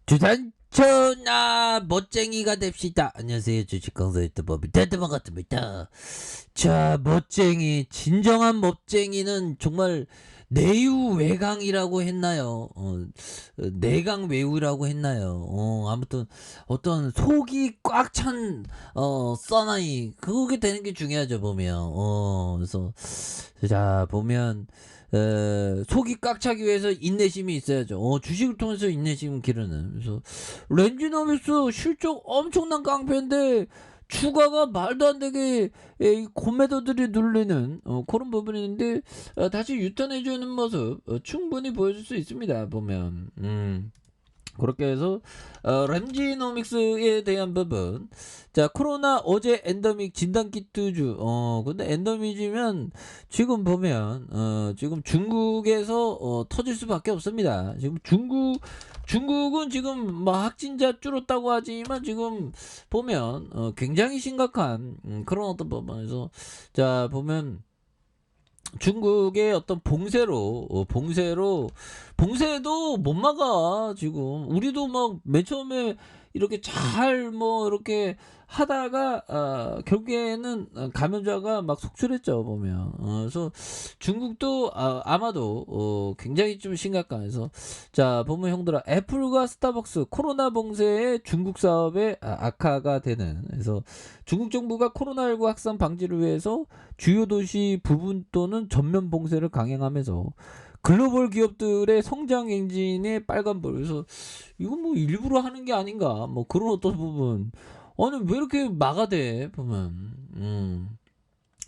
주산천하 멋쟁이가 됩시다. 안녕하세요. 주식강사 유튜버 대대방 같습니다. 자, 멋쟁이, 진정한 멋쟁이는 정말 내유외강이라고 했나요? 내강외우라고 했나요? 아무튼 어떤 속이 꽉 찬 써나이 그게 되는 게 중요하죠 보면. 그래서 자 보면 속이 꽉 차기 위해서 인내심이 있어야죠. 주식을 통해서 인내심 기르는. 그래서 렌지노믹스 실적 엄청난 깡패인데 추가가 말도 안 되게 이 고매도들이 눌리는 그런 부분인데 다시 유턴해주는 모습 충분히 보여줄 수 있습니다. 보면 그렇게 해서 램지노믹스에 대한 부분. 자, 코로나 어제 엔더믹 진단키트주. 근데 엔더믹이면 지금 보면 지금 중국에서 터질 수밖에 없습니다. 지금 중국은 지금 뭐 확진자 줄었다고 하지만 지금 보면 굉장히 심각한 그런 어떤 부분에서 자 보면 중국의 어떤 봉쇄도 못 막아 지금. 우리도 막 맨 처음에 이렇게 잘 뭐 이렇게 하다가 결국에는 감염자가 막 속출했죠 보면. 그래서 중국도 아마도 굉장히 좀 심각한. 그래서 자 보면 형들아, 애플과 스타벅스 코로나 봉쇄에 중국 사업에 악화가 되는. 그래서 중국 정부가 코로나19 확산 방지를 위해서 주요 도시 부분 또는 전면 봉쇄를 강행하면서 글로벌 기업들의 성장 엔진에 빨간불. 그래서 이건 뭐 일부러 하는 게 아닌가 뭐 그런 어떤 부분. 아니 왜 이렇게 막아대 보면.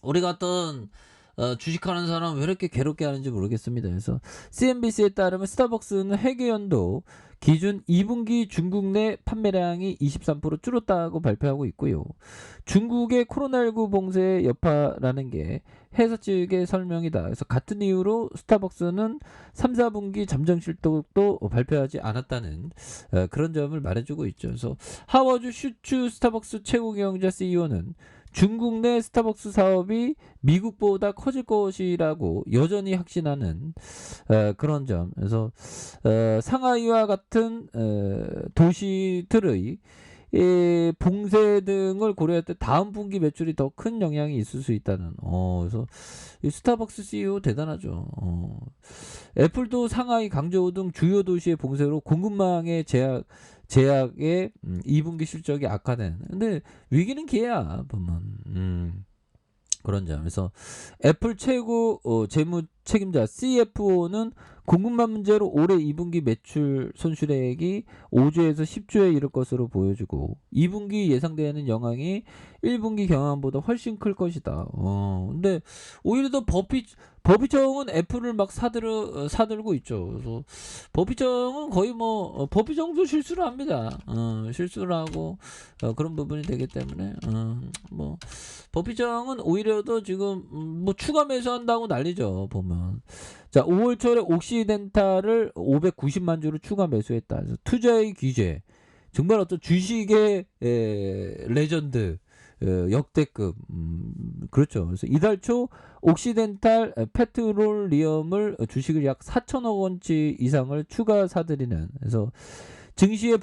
우리 같은 주식하는 사람 왜 이렇게 괴롭게 하는지 모르겠습니다. 그래서 CNBC에 따르면 스타벅스는 회계연도 기준 2분기 중국 내 판매량이 23% 줄었다고 발표하고 있고요. 중국의 코로나19 봉쇄의 여파라는 게 회사 측의 설명이다. 그래서 같은 이유로 스타벅스는 3, 4분기 잠정 실적도 발표하지 않았다는 그런 점을 말해주고 있죠. 그래서 하워드 슈츠 스타벅스 최고 경영자 CEO는 중국 내 스타벅스 사업이 미국보다 커질 것이라고 여전히 확신하는 그런 점. 그래서 상하이와 같은 도시들의 봉쇄 등을 고려할 때 다음 분기 매출이 더 큰 영향이 있을 수 있다는. 그래서 이 스타벅스 CEO 대단하죠. 애플도 상하이, 강저우 등 주요 도시의 봉쇄로 공급망의 제약의 2분기 실적이 악화된. 근데 위기는 기회야 보면. 그런 점에서 애플 최고 재무 책임자 CFO는 공급망 문제로 올해 2분기 매출 손실액이 5조에서 10조에 이를 것으로 보여지고 2분기 예상되는 영향이 1분기 경황보다 훨씬 클 것이다. 근데 오히려 더 버피청은 애플을 막 사들고 있죠. 그래서 버피청은 거의 뭐 버피청도 실수를 합니다. 실수를 하고 그런 부분이 되기 때문에 뭐 버피정은 오히려 더 지금 뭐 추가 매수한다고 난리죠 보면. 자 5월 초에 옥시덴탈을 590만 주를 추가 매수했다. 그래서 투자의 규제 정말 어떤 주식의 레전드 역대급. 그렇죠. 그래서 이달 초 옥시덴탈 페트롤리엄을 주식을 약 4천억 원치 이상을 추가 사들이는. 그래서 증시의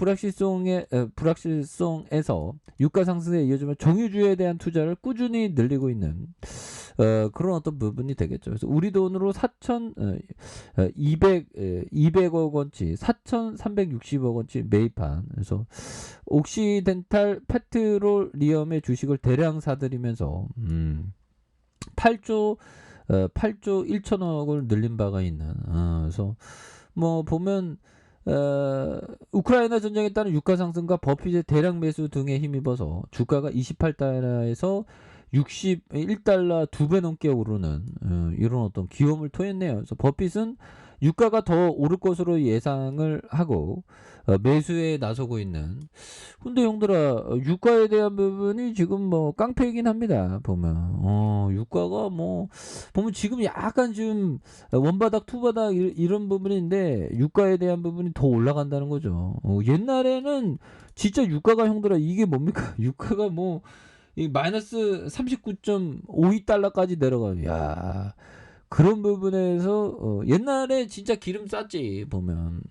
불확실성에서 유가 상승에 이어지면 정유주에 대한 투자를 꾸준히 늘리고 있는 그런 어떤 부분이 되겠죠. 그래서 우리 돈으로 200억 원치, 4,360억 원치 매입한. 그래서 옥시덴탈 페트롤리엄의 주식을 대량 사들이면서 8조 1천억을 늘린 바가 있는. 그래서 뭐 보면 우크라이나 전쟁에 따른 유가 상승과 버핏의 대량 매수 등에 힘입어서 주가가 28달러에서 61달러 2배 넘게 오르는 이런 어떤 기염을 토했네요. 그래서 버핏은 유가가 더 오를 것으로 예상을 하고 매수에 나서고 있는. 근데 형들아 유가에 대한 부분이 지금 뭐 깡패이긴 합니다. 보면 유가가 뭐 보면 지금 약간 좀 원바닥 투바닥 이런 부분인데 유가에 대한 부분이 더 올라간다는 거죠. 옛날에는 진짜 유가가 형들아 이게 뭡니까? 유가가 뭐 이 마이너스 39.52달러까지 내려가요. 야 그런 부분에서 옛날에 진짜 기름 쌌지 보면.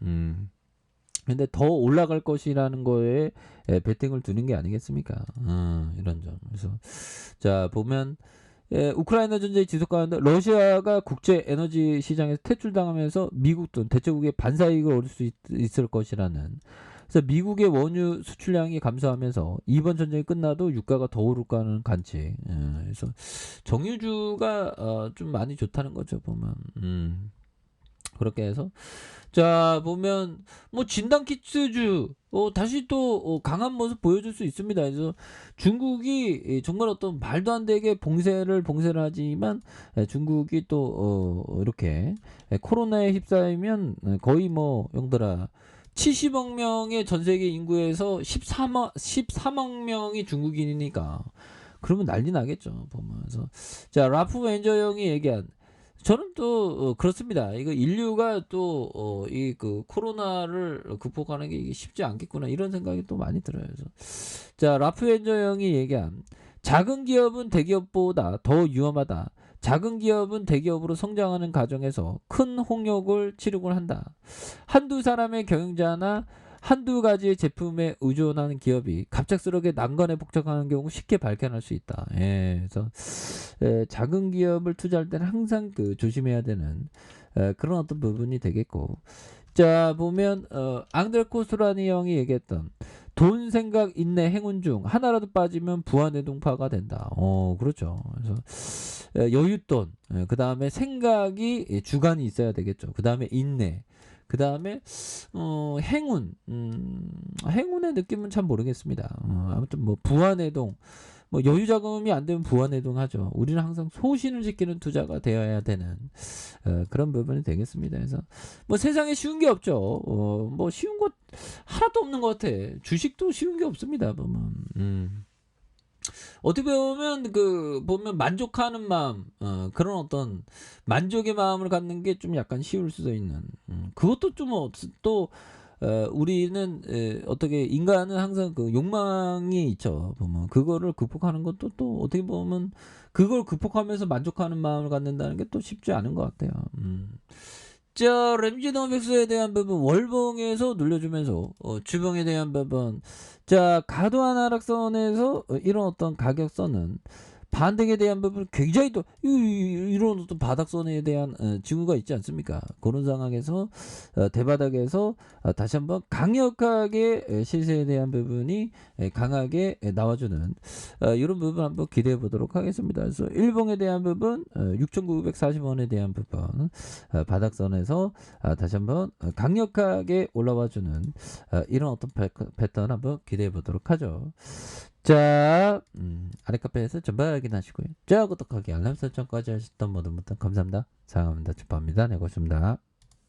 근데 더 올라갈 것이라는 거에 베팅을 두는 게 아니겠습니까? 이런 점. 그래서 자 보면 우크라이나 전쟁이 지속하는데 러시아가 국제 에너지 시장에서 퇴출당하면서 미국 등 대체국의 반사이익을 얻을 수 있을 것이라는. 그래서 미국의 원유 수출량이 감소하면서 이번 전쟁이 끝나도 유가가 더 오를 거라는 관측. 그래서 정유주가 좀 많이 좋다는 거죠 보면. 그렇게 해서 자 보면 뭐 진단 키트주 다시 또 강한 모습 보여줄 수 있습니다. 그래서 중국이 정말 어떤 말도 안 되게 봉쇄를 하지만 중국이 또 이렇게 코로나에 휩싸이면 거의 뭐 영들아 70억 명의 전 세계 인구에서 13억 명이 중국인이니까 그러면 난리 나겠죠 보면서. 자 라프 웬저 형이 얘기한 저는 또 그렇습니다. 이거 인류가 또 이 그 코로나를 극복하는 게 이게 쉽지 않겠구나 이런 생각이 또 많이 들어요. 그래서 자 라프 웬저 형이 얘기한 작은 기업은 대기업보다 더 위험하다. 작은 기업은 대기업으로 성장하는 과정에서 큰 홍역을 치르곤 한다. 한두 사람의 경영자나 한두 가지의 제품에 의존하는 기업이 갑작스럽게 난관에 복잡하는 경우 쉽게 발견할 수 있다. 그래서 작은 기업을 투자할 때는 항상 그 조심해야 되는 그런 어떤 부분이 되겠고. 자 보면 앙드레 코스라니 형이 얘기했던 돈 생각 인내 행운 중 하나라도 빠지면 부안해동파가 된다. 그렇죠. 그래서 여윳돈, 그 다음에 생각이 주관이 있어야 되겠죠. 그 다음에 인내, 그 다음에 행운, 행운의 느낌은 참 모르겠습니다. 아무튼 뭐 부안해동, 뭐 여유 자금이 안 되면 부안해동 하죠. 우리는 항상 소신을 지키는 투자가 되어야 되는 그런 부분이 되겠습니다. 그래서 뭐 세상에 쉬운 게 없죠. 뭐 쉬운 것 하나도 없는 것 같아. 주식도 쉬운 게 없습니다. 보면. 어떻게 보면 그 보면 만족하는 마음, 그런 어떤 만족의 마음을 갖는 게 좀 약간 쉬울 수도 있는. 그것도 좀 또 우리는 어떻게 인간은 항상 그 욕망이 있죠. 보면 그거를 극복하는 것도 또 어떻게 보면 그걸 극복하면서 만족하는 마음을 갖는다는 게 또 쉽지 않은 것 같아요. 자, 램지 노백스에 대한 부분 월봉에서 눌려주면서 주봉에 대한 부분 자 과도한 하락선에서 이런 어떤 가격선은 반등에 대한 부분 굉장히 또 이런 어떤 바닥선에 대한 징후가 있지 않습니까? 그런 상황에서 대바닥에서 다시 한번 강력하게 시세에 대한 부분이 강하게 나와주는 이런 부분 한번 기대해 보도록 하겠습니다. 그래서 일봉에 대한 부분 6,940원에 대한 부분 바닥선에서 다시 한번 강력하게 올라와주는 이런 어떤 패턴 한번 기대해 보도록 하죠. 자, 아래 카페에서 전방 확인하시고요. 자, 구독하기, 알람 설정까지 하셨던 모든 분들 감사합니다. 사랑합니다. 축복합니다. 네, 고맙습니다.